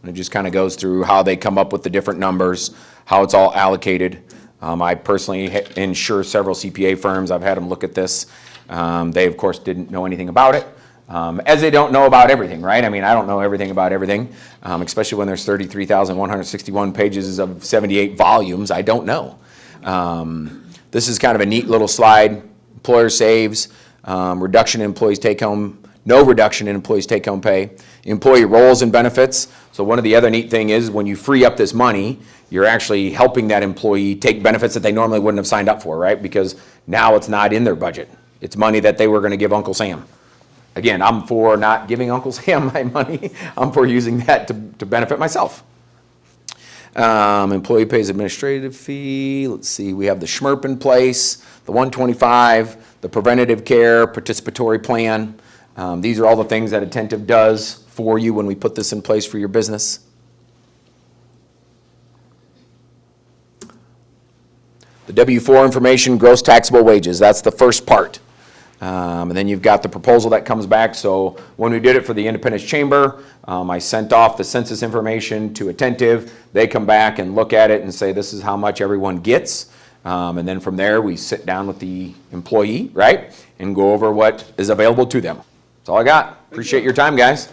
And it just kind of goes through how they come up with the different numbers, how it's all allocated. I personally insure several CPA firms. I've had them look at this. They, of course, didn't know anything about it. As they don't know about everything, right? I mean, I don't know everything about everything, especially when there's 33,161 pages of 78 volumes. I don't know. This is kind of a neat little slide. Employer saves, reduction in employees' take-home no reduction in employees' take-home pay, employee roles and benefits. So one of the other neat thing is when you free up this money, you're actually helping that employee take benefits that they normally wouldn't have signed up for, right? Because now it's not in their budget. It's money that they were going to give Uncle Sam. Again, I'm for not giving Uncle Sam my money. I'm for using that to benefit myself. Employee pays administrative fee. Let's see, we have the SMRP in place, the 125, the preventative care, participatory plan. These are all the things that Attentive does for you when we put this in place for your business. The W-4 information, gross taxable wages, that's the first part. And then you've got the proposal that comes back. So when we did it for the Independence Chamber, I sent off the census information to Attentive. They come back and look at it and say, this is how much everyone gets. And then from there, we sit down with the employee, right, and go over what is available to them. That's all I got. Appreciate your time, guys.